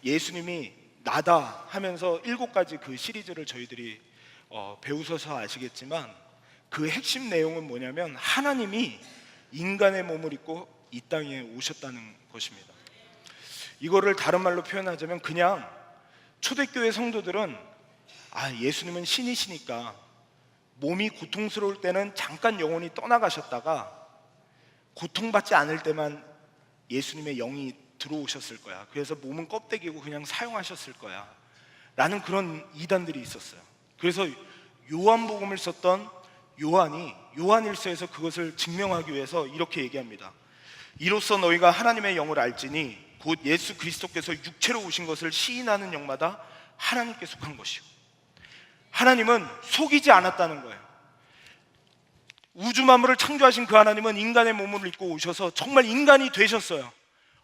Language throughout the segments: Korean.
예수님이 나다 하면서 7가지 그 시리즈를 저희들이 배우셔서 아시겠지만, 그 핵심 내용은 뭐냐면 하나님이 인간의 몸을 입고 이 땅에 오셨다는 것입니다. 이거를 다른 말로 표현하자면, 그냥 초대교회 성도들은 예수님은 신이시니까 몸이 고통스러울 때는 잠깐 영혼이 떠나가셨다가 고통받지 않을 때만 예수님의 영이 들어오셨을 거야. 그래서 몸은 껍데기고 그냥 사용하셨을 거야 라는 그런 이단들이 있었어요. 그래서 요한복음을 썼던 요한이 요한일서에서 그것을 증명하기 위해서 이렇게 얘기합니다. 이로써 너희가 하나님의 영을 알지니 곧 예수 그리스도께서 육체로 오신 것을 시인하는 영마다 하나님께 속한 것이요. 하나님은 속이지 않았다는 거예요. 우주 만물을 창조하신 그 하나님은 인간의 몸을 입고 오셔서 정말 인간이 되셨어요.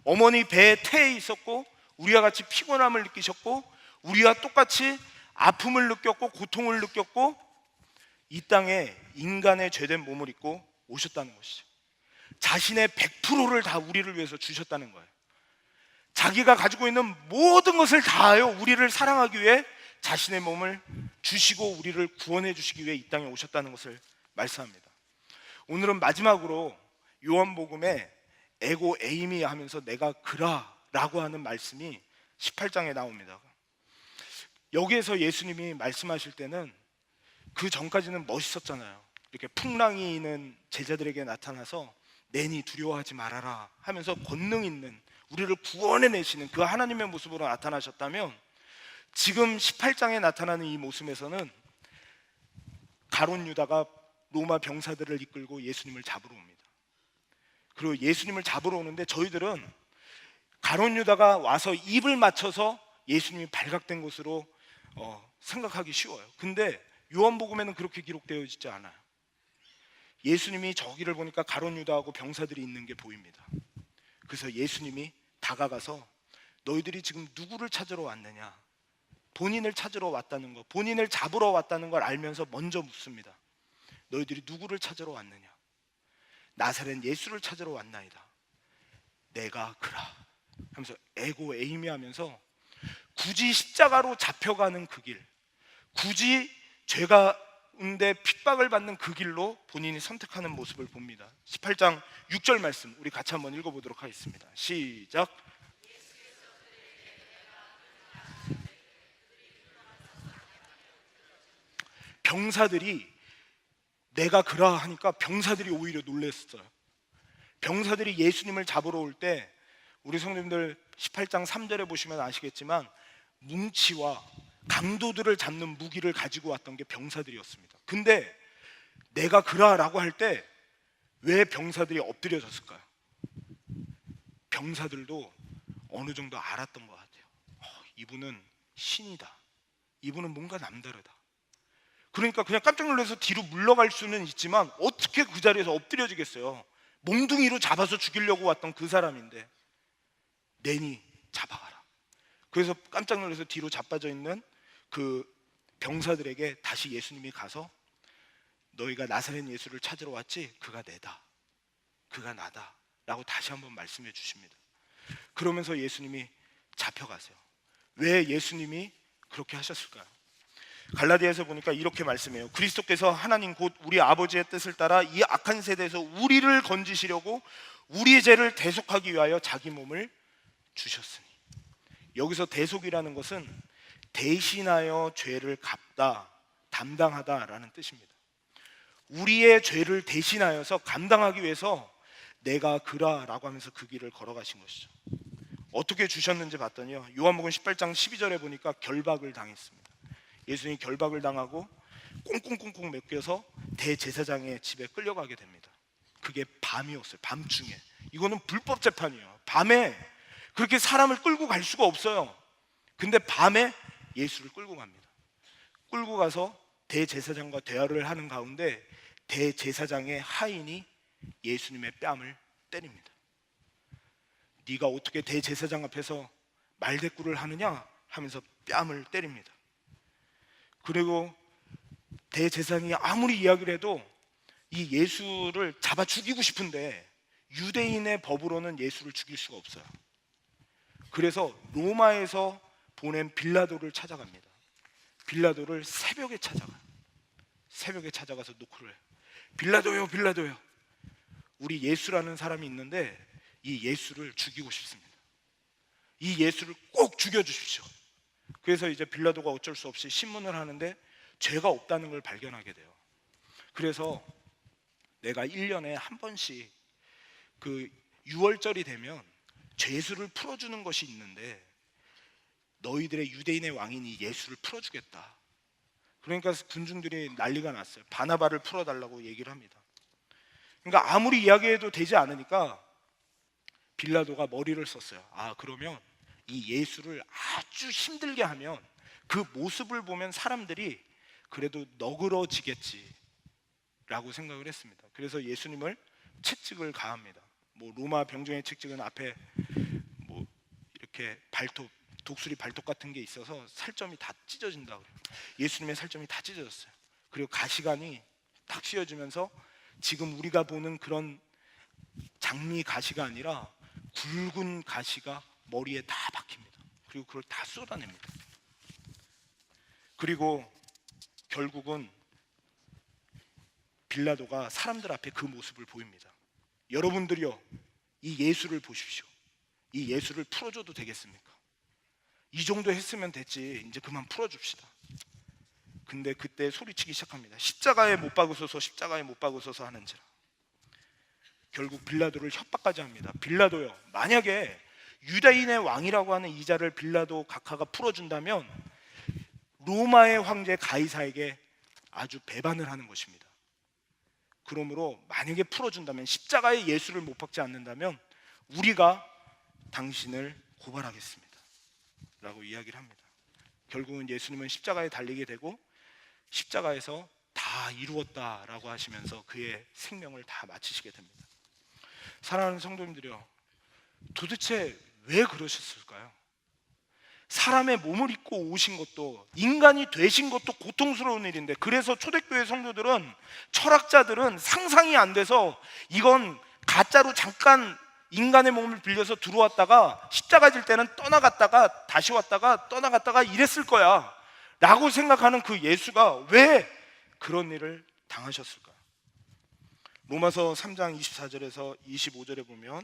어머니 배에 태에 있었고 우리와 같이 피곤함을 느끼셨고 우리와 똑같이 아픔을 느꼈고 고통을 느꼈고 이 땅에 인간의 죄된 몸을 입고 오셨다는 것이죠. 자신의 100%를 다 우리를 위해서 주셨다는 거예요. 자기가 가지고 있는 모든 것을 다하여 우리를 사랑하기 위해 자신의 몸을 주시고 우리를 구원해 주시기 위해 이 땅에 오셨다는 것을 말씀합니다. 오늘은 마지막으로 요한복음에 에고 에이미 하면서 내가 그라 라고 하는 말씀이 18장에 나옵니다. 여기에서 예수님이 말씀하실 때는 그 전까지는 멋있었잖아요. 이렇게 풍랑이 있는 제자들에게 나타나서 내니 두려워하지 말아라 하면서 권능 있는 우리를 구원해내시는 그 하나님의 모습으로 나타나셨다면, 지금 18장에 나타나는 이 모습에서는 가룟 유다가 로마 병사들을 이끌고 예수님을 잡으러 옵니다. 그리고 예수님을 잡으러 오는데 저희들은 가룟 유다가 와서 입을 맞춰서 예수님이 발각된 것으로 생각하기 쉬워요. 근데 요한복음에는 그렇게 기록되어 있지 않아요. 예수님이 저기를 보니까 가룟 유다하고 병사들이 있는 게 보입니다. 그래서 예수님이 다가가서 너희들이 지금 누구를 찾으러 왔느냐, 본인을 찾으러 왔다는 것, 본인을 잡으러 왔다는 걸 알면서 먼저 묻습니다. 너희들이 누구를 찾으러 왔느냐? 나사렛 예수를 찾으러 왔나이다. 내가 그라 하면서 에고 에이미 하면서 굳이 십자가로 잡혀가는 그 길, 굳이 죄가 가운데 핍박을 받는 그 길로 본인이 선택하는 모습을 봅니다. 18장 6절 말씀 우리 같이 한번 읽어보도록 하겠습니다. 시작. 병사들이 내가 그라 하니까 병사들이 오히려 놀랐어요. 병사들이 예수님을 잡으러 올 때 우리 성도님들 18장 3절에 보시면 아시겠지만 뭉치와 강도들을 잡는 무기를 가지고 왔던 게 병사들이었습니다. 근데 내가 그라라고 할 때 왜 병사들이 엎드려졌을까요? 병사들도 어느 정도 알았던 것 같아요. 이분은 신이다. 이분은 뭔가 남다르다. 그러니까 그냥 깜짝 놀라서 뒤로 물러갈 수는 있지만 어떻게 그 자리에서 엎드려지겠어요? 몽둥이로 잡아서 죽이려고 왔던 그 사람인데 내니 잡아가라. 그래서 깜짝 놀라서 뒤로 자빠져 있는 그 병사들에게 다시 예수님이 가서 너희가 나사렛 예수를 찾으러 왔지? 그가 내다, 그가 나다 라고 다시 한번 말씀해 주십니다. 그러면서 예수님이 잡혀가세요. 왜 예수님이 그렇게 하셨을까요? 갈라디아에서 보니까 이렇게 말씀해요. 그리스도께서 하나님 곧 우리 아버지의 뜻을 따라 이 악한 세대에서 우리를 건지시려고 우리의 죄를 대속하기 위하여 자기 몸을 주셨으니. 여기서 대속이라는 것은 대신하여 죄를 갚다, 담당하다라는 뜻입니다. 우리의 죄를 대신하여서 감당하기 위해서 내가 그라라고 하면서 그 길을 걸어가신 것이죠. 어떻게 주셨는지 봤더니요, 요한복음 18장 12절에 보니까 결박을 당했습니다. 예수님이 결박을 당하고 꽁꽁꽁꽁 묶여서 대제사장의 집에 끌려가게 됩니다. 그게 밤이었어요. 밤중에. 이거는 불법 재판이에요. 밤에 그렇게 사람을 끌고 갈 수가 없어요. 근데 밤에 예수를 끌고 갑니다. 끌고 가서 대제사장과 대화를 하는 가운데 대제사장의 하인이 예수님의 뺨을 때립니다. 네가 어떻게 대제사장 앞에서 말대꾸를 하느냐 하면서 뺨을 때립니다. 그리고 대제사장이 아무리 이야기를 해도 이 예수를 잡아 죽이고 싶은데 유대인의 법으로는 예수를 죽일 수가 없어요. 그래서 로마에서 보낸 빌라도를 찾아갑니다. 빌라도를 새벽에 찾아가요. 새벽에 찾아가서 노크를 해요. 빌라도요, 빌라도요. 우리 예수라는 사람이 있는데 이 예수를 죽이고 싶습니다. 이 예수를 꼭 죽여주십시오. 그래서 이제 빌라도가 어쩔 수 없이 신문을 하는데 죄가 없다는 걸 발견하게 돼요. 그래서 내가 1년에 한 번씩 그 6월절이 되면 죄수를 풀어주는 것이 있는데 너희들의 유대인의 왕인 이 예수를 풀어주겠다. 그러니까 군중들이 난리가 났어요. 바나바를 풀어달라고 얘기를 합니다. 그러니까 아무리 이야기해도 되지 않으니까 빌라도가 머리를 썼어요. 아, 그러면 이 예수를 아주 힘들게 하면 그 모습을 보면 사람들이 그래도 너그러지겠지 라고 생각을 했습니다. 그래서 예수님을 채찍을 가합니다. 뭐 로마 병정의 채찍은 앞에 뭐 이렇게 발톱, 독수리 발톱 같은 게 있어서 살점이 다 찢어진다 그래요. 예수님의 살점이 다 찢어졌어요. 그리고 가시관이 딱 씌워지면서 지금 우리가 보는 그런 장미 가시가 아니라 굵은 가시가 머리에 다 박힙니다. 그리고 그걸 다 쏟아냅니다. 그리고 결국은 빌라도가 사람들 앞에 그 모습을 보입니다. 여러분들이요, 이 예수를 보십시오. 이 예수를 풀어줘도 되겠습니까? 이 정도 했으면 됐지, 이제 그만 풀어줍시다. 근데 그때 소리치기 시작합니다. 십자가에 못 박으소서, 십자가에 못 박으소서 하는지라. 결국 빌라도를 협박까지 합니다. 빌라도요, 만약에 유대인의 왕이라고 하는 이 자를 빌라도 각하가 풀어준다면 로마의 황제 가이사에게 아주 배반을 하는 것입니다. 그러므로 만약에 풀어준다면, 십자가에 예수를 못 박지 않는다면 우리가 당신을 고발하겠습니다 라고 이야기를 합니다. 결국은 예수님은 십자가에 달리게 되고 십자가에서 다 이루었다라고 하시면서 그의 생명을 다 마치시게 됩니다. 사랑하는 성도님들이요, 도대체 왜 그러셨을까요? 사람의 몸을 입고 오신 것도, 인간이 되신 것도 고통스러운 일인데, 그래서 초대교회 성도들은, 철학자들은 상상이 안 돼서 이건 가짜로 잠깐 인간의 몸을 빌려서 들어왔다가 십자가 질 때는 떠나갔다가 다시 왔다가 떠나갔다가 이랬을 거야 라고 생각하는 그 예수가 왜 그런 일을 당하셨을까? 로마서 3장 24절에서 25절에 보면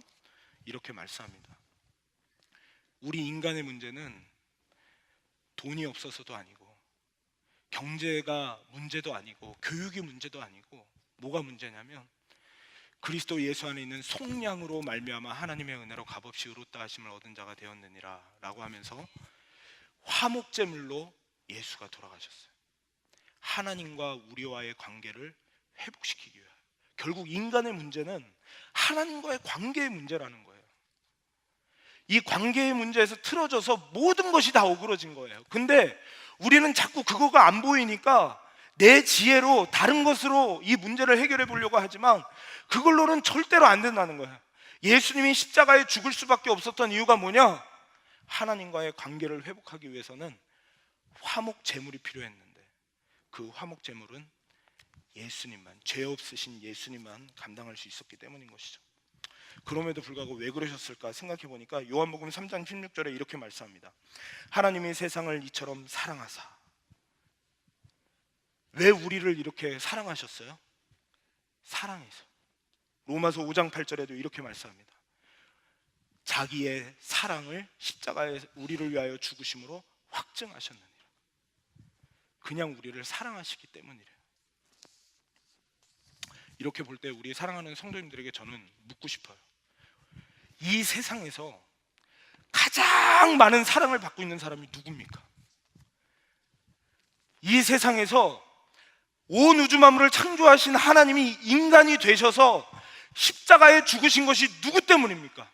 이렇게 말씀합니다. 우리 인간의 문제는 돈이 없어서도 아니고, 경제가 문제도 아니고, 교육이 문제도 아니고, 뭐가 문제냐면 그리스도 예수 안에 있는 속량으로 말미암아 하나님의 은혜로 값없이 의롭다 하심을 얻은 자가 되었느니라 라고 하면서 화목제물로 예수가 돌아가셨어요. 하나님과 우리와의 관계를 회복시키기 위하여. 결국 인간의 문제는 하나님과의 관계의 문제라는 거예요. 이 관계의 문제에서 틀어져서 모든 것이 다 어그러진 거예요. 근데 우리는 자꾸 그거가 안 보이니까 내 지혜로 다른 것으로 이 문제를 해결해 보려고 하지만 그걸로는 절대로 안 된다는 거예요. 예수님이 십자가에 죽을 수밖에 없었던 이유가 뭐냐? 하나님과의 관계를 회복하기 위해서는 화목 제물이 필요했는데 그 화목 제물은 예수님만, 죄 없으신 예수님만 감당할 수 있었기 때문인 것이죠. 그럼에도 불구하고 왜 그러셨을까 생각해 보니까 요한복음 3장 16절에 이렇게 말씀합니다. 하나님이 세상을 이처럼 사랑하사. 왜 우리를 이렇게 사랑하셨어요? 사랑해서. 로마서 5장 8절에도 이렇게 말씀합니다. 자기의 사랑을 십자가에 우리를 위하여 죽으심으로 확증하셨느니라. 그냥 우리를 사랑하시기 때문이래요. 이렇게 볼 때 우리 사랑하는 성도님들에게 저는 묻고 싶어요. 이 세상에서 가장 많은 사랑을 받고 있는 사람이 누굽니까? 이 세상에서 온 우주 만물을 창조하신 하나님이 인간이 되셔서 십자가에 죽으신 것이 누구 때문입니까?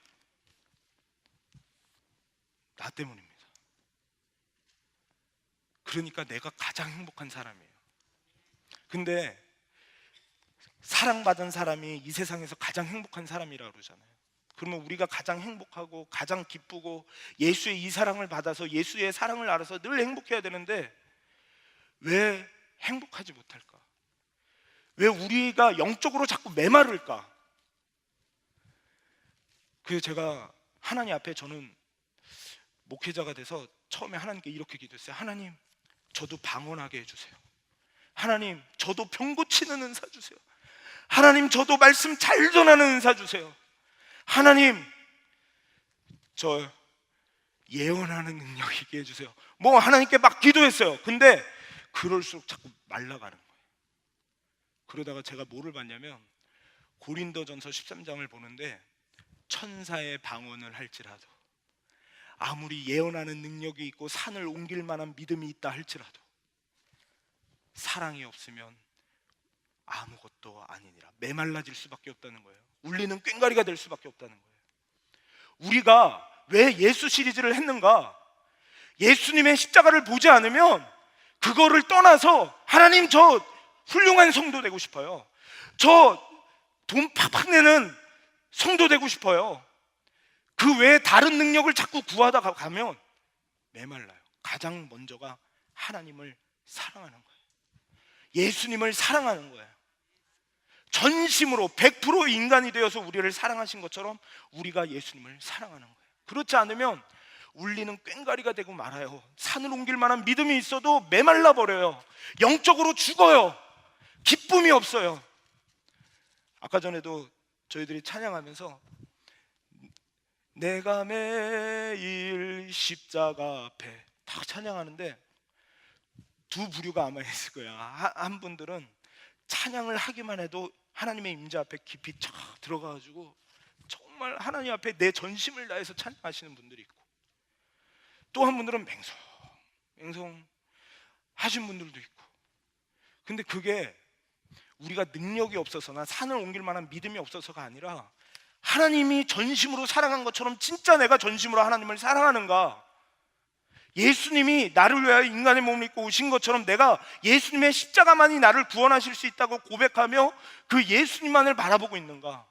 나 때문입니다. 그러니까 내가 가장 행복한 사람이에요. 근데 사랑받은 사람이 이 세상에서 가장 행복한 사람이라고 그러잖아요. 그러면 우리가 가장 행복하고 가장 기쁘고 예수의 이 사랑을 받아서 예수의 사랑을 알아서 늘 행복해야 되는데 왜 행복하지 못할까? 왜 우리가 영적으로 자꾸 메마를까? 그래서 제가 하나님 앞에 저는 목회자가 돼서 처음에 하나님께 이렇게 기도했어요. 하나님, 저도 방언하게 해주세요. 하나님, 저도 병 고치는 은사 주세요. 하나님, 저도 말씀 잘 전하는 은사 주세요. 하나님, 저 예언하는 능력 있게 해주세요. 뭐 하나님께 막 기도했어요. 근데 그럴수록 자꾸 말라가는 거예요. 그러다가 제가 뭐를 봤냐면 고린도전서 13장을 보는데 천사의 방언을 할지라도, 아무리 예언하는 능력이 있고 산을 옮길 만한 믿음이 있다 할지라도 사랑이 없으면 아무것도 아니니라. 메말라질 수밖에 없다는 거예요. 울리는 꽹과리가 될 수밖에 없다는 거예요. 우리가 왜 예수 시리즈를 했는가? 예수님의 십자가를 보지 않으면 그거를 떠나서 하나님, 저 훌륭한 성도 되고 싶어요. 저 돈 팍팍 내는 성도 되고 싶어요. 그 외에 다른 능력을 자꾸 구하다 가면 메말라요. 가장 먼저가 하나님을 사랑하는 거예요. 예수님을 사랑하는 거예요. 전심으로 100% 인간이 되어서 우리를 사랑하신 것처럼 우리가 예수님을 사랑하는 거예요. 그렇지 않으면 울리는 꽹과리가 되고 말아요. 산을 옮길 만한 믿음이 있어도 메말라 버려요. 영적으로 죽어요. 기쁨이 없어요. 아까 전에도 저희들이 찬양하면서 내가 매일 십자가 앞에 딱 찬양하는데 두 부류가 아마 있을 거야. 한 분들은 찬양을 하기만 해도 하나님의 임재 앞에 깊이 쫙 들어가가지고 정말 하나님 앞에 내 전심을 다해서 찬양하시는 분들이 있고, 또 한 분들은 맹성 하신 분들도 있고. 근데 그게 우리가 능력이 없어서나 산을 옮길 만한 믿음이 없어서가 아니라 하나님이 전심으로 사랑한 것처럼 진짜 내가 전심으로 하나님을 사랑하는가? 예수님이 나를 위하여 인간의 몸을 입고 오신 것처럼 내가 예수님의 십자가만이 나를 구원하실 수 있다고 고백하며 그 예수님만을 바라보고 있는가?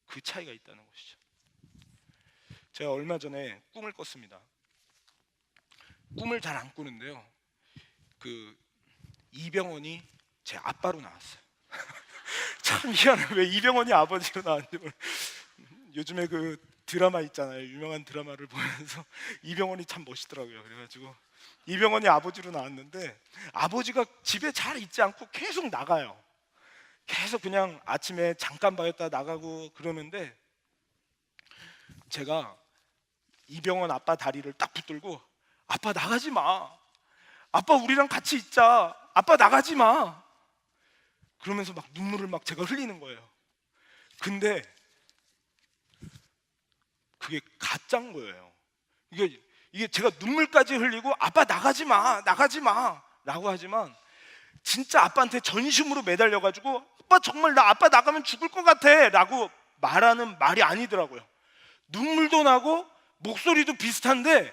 그 차이가 있다는 것이죠. 제가 얼마 전에 꿈을 꿨습니다. 꿈을 잘 안 꾸는데요, 그 이병헌이 제 아빠로 나왔어요. 참 희한해. 왜 이병헌이 아버지로 나왔는지 요즘에 그 드라마 있잖아요. 유명한 드라마를 보면서 이병헌이 참 멋있더라고요. 그래가지고 이병헌이 아버지로 나왔는데 아버지가 집에 잘 있지 않고 계속 나가요. 계속 그냥 아침에 잠깐 봐였다 나가고 그러는데 제가 이병헌 아빠 다리를 딱 붙들고 아빠 나가지 마. 아빠 우리랑 같이 있자. 아빠 나가지 마. 그러면서 막 눈물을 막 제가 흘리는 거예요. 근데 그게 가짜인 거예요. 이게 제가 눈물까지 흘리고 아빠 나가지 마, 나가지 마 라고 하지만 진짜 아빠한테 전심으로 매달려가지고 아빠 정말 나 아빠 나가면 죽을 것 같아 라고 말하는 말이 아니더라고요. 눈물도 나고 목소리도 비슷한데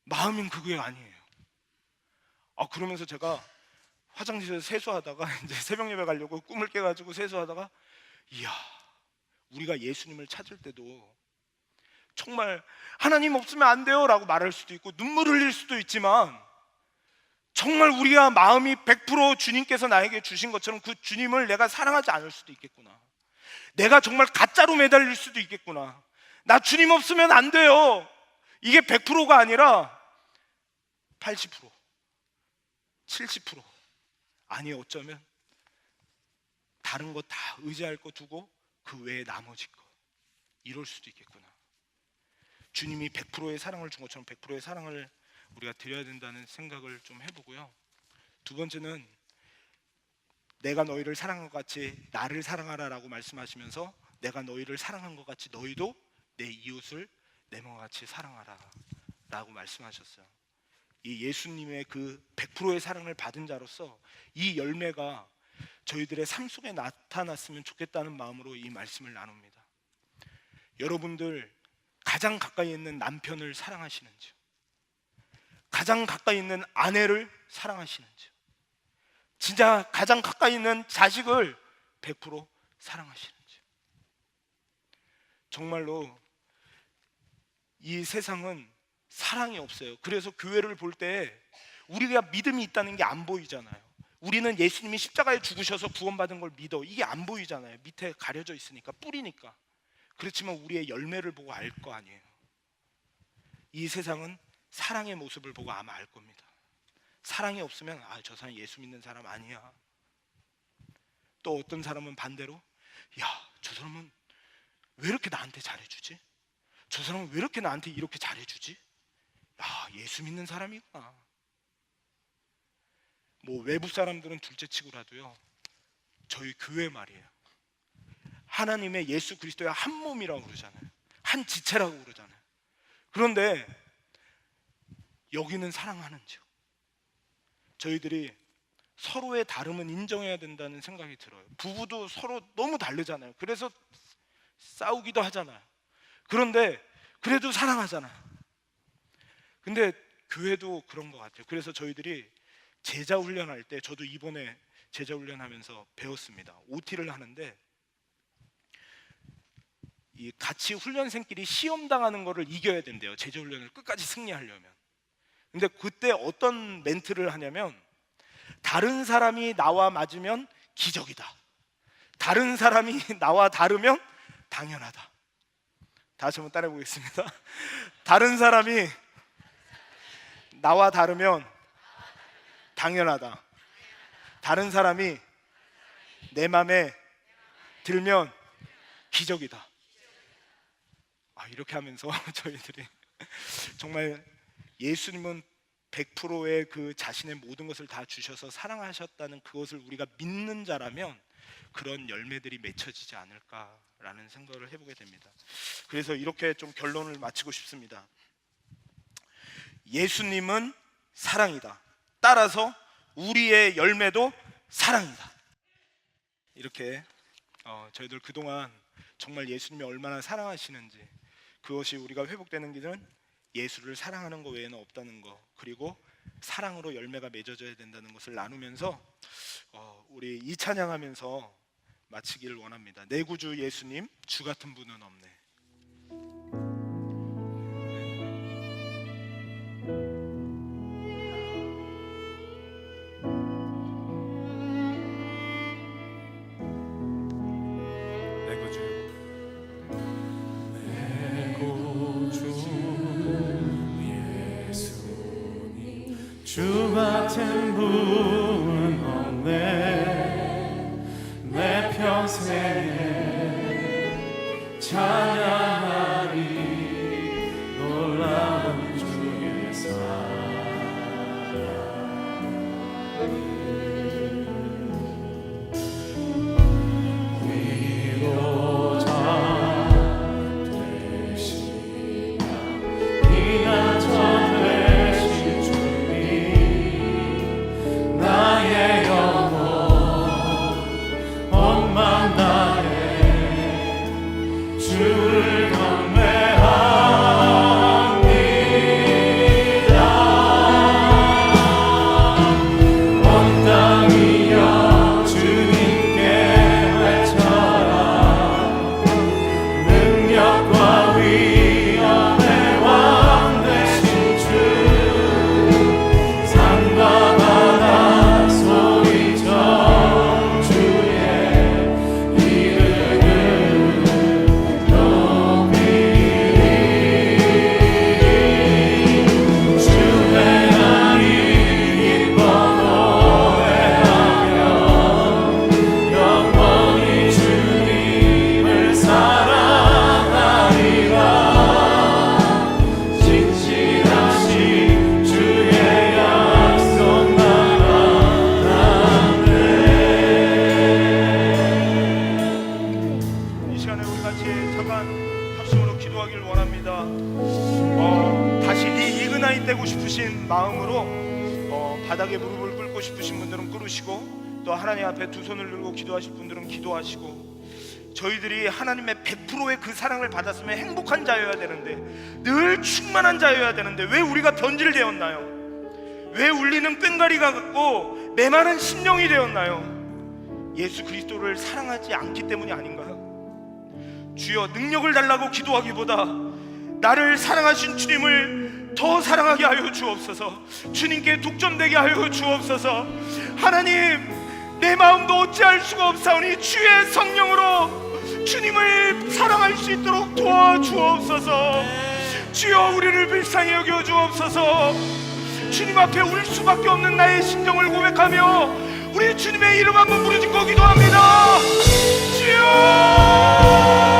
마음은 그게 아니에요. 그러면서 제가 화장실에서 세수하다가 이제 새벽 예배 가려고 꿈을 깨가지고 세수하다가 이야, 우리가 예수님을 찾을 때도 정말 하나님 없으면 안 돼요 라고 말할 수도 있고 눈물 흘릴 수도 있지만 정말 우리가 마음이 100% 주님께서 나에게 주신 것처럼 그 주님을 내가 사랑하지 않을 수도 있겠구나. 내가 정말 가짜로 매달릴 수도 있겠구나. 나 주님 없으면 안 돼요. 이게 100%가 아니라 80%, 70%, 아니 어쩌면 다른 거 다 의지할 거 두고 그 외에 나머지 거 이럴 수도 있겠구나. 주님이 100%의 사랑을 준 것처럼 100%의 사랑을 우리가 드려야 된다는 생각을 좀 해보고요. 두 번째는 내가 너희를 사랑한 것 같이 나를 사랑하라 라고 말씀하시면서 내가 너희를 사랑한 것 같이 너희도 내 이웃을 내 몸과 같이 사랑하라 라고 말씀하셨어요. 이 예수님의 그 100%의 사랑을 받은 자로서 이 열매가 저희들의 삶 속에 나타났으면 좋겠다는 마음으로 이 말씀을 나눕니다. 여러분들 가장 가까이 있는 남편을 사랑하시는지요? 가장 가까이 있는 아내를 사랑하시는지요? 진짜 가장 가까이 있는 자식을 100% 사랑하시는지요? 정말로 이 세상은 사랑이 없어요. 그래서 교회를 볼 때 우리가 믿음이 있다는 게 안 보이잖아요. 우리는 예수님이 십자가에 죽으셔서 구원받은 걸 믿어. 이게 안 보이잖아요. 밑에 가려져 있으니까, 뿌리니까. 그렇지만 우리의 열매를 보고 알 거 아니에요. 이 세상은 사랑의 모습을 보고 아마 알 겁니다. 사랑이 없으면 저 사람 예수 믿는 사람 아니야. 또 어떤 사람은 반대로 저 사람은 왜 이렇게 나한테 잘해주지? 저 사람은 왜 이렇게 나한테 이렇게 잘해주지? 예수 믿는 사람이구나. 뭐 외부 사람들은 둘째치고라도요, 저희 교회 말이에요, 하나님의 예수 그리스도의 한 몸이라고 그러잖아요. 한 지체라고 그러잖아요. 그런데 여기는 사랑하는지요? 저희들이 서로의 다름은 인정해야 된다는 생각이 들어요. 부부도 서로 너무 다르잖아요. 그래서 싸우기도 하잖아요. 그런데 그래도 사랑하잖아요. 근데 교회도 그런 것 같아요. 그래서 저희들이 제자 훈련할 때, 저도 이번에 제자 훈련하면서 배웠습니다. OT를 하는데 이 같이 훈련생끼리 시험 당하는 거를 이겨야 된대요. 제자 훈련을 끝까지 승리하려면. 근데 그때 어떤 멘트를 하냐면, 다른 사람이 나와 맞으면 기적이다, 다른 사람이 나와 다르면 당연하다. 다시 한번 따라해 보겠습니다. 다른 사람이 나와 다르면 당연하다, 다른 사람이 내 맘에 들면 기적이다. 이렇게 하면서 저희들이 정말 예수님은 100%의 그 자신의 모든 것을 다 주셔서 사랑하셨다는 그것을 우리가 믿는 자라면 그런 열매들이 맺혀지지 않을까라는 생각을 해보게 됩니다. 그래서 이렇게 좀 결론을 마치고 싶습니다. 예수님은 사랑이다. 따라서 우리의 열매도 사랑이다. 이렇게 저희들 그동안 정말 예수님이 얼마나 사랑하시는지, 그것이 우리가 회복되는 길은 예수를 사랑하는 것 외에는 없다는 것, 그리고 사랑으로 열매가 맺어져야 된다는 것을 나누면서 우리 이 찬양하면서 마치기를 원합니다. 내 구주 예수님, 주 같은 분은 없네. 주 같은 분은 없네. 내 평생에 찬양하리 놀라운 주의 사랑. 위로자 되시며 피난처 바닥에 무릎을 꿇고 싶으신 분들은 꿇으시고, 또 하나님 앞에 두 손을 들고 기도하실 분들은 기도하시고, 저희들이 하나님의 100%의 그 사랑을 받았으면 행복한 자여야 되는데, 늘 충만한 자여야 되는데 왜 우리가 변질되었나요? 왜 울리는 꽹과리가 같고 메마른 심령이 되었나요? 예수 그리스도를 사랑하지 않기 때문이 아닌가요? 주여, 능력을 달라고 기도하기보다 나를 사랑하신 주님을 더 사랑하게 하여 주옵소서. 주님께 독점되게 하여 주옵소서. 하나님, 내 마음도 어찌할 수가 없사오니 주의 성령으로 주님을 사랑할 수 있도록 도와주옵소서. 주여 우리를 불쌍히 여겨 주옵소서. 주님 앞에 울 수밖에 없는 나의 심정을 고백하며 우리 주님의 이름 한번 부르짖고 기도합니다. 주여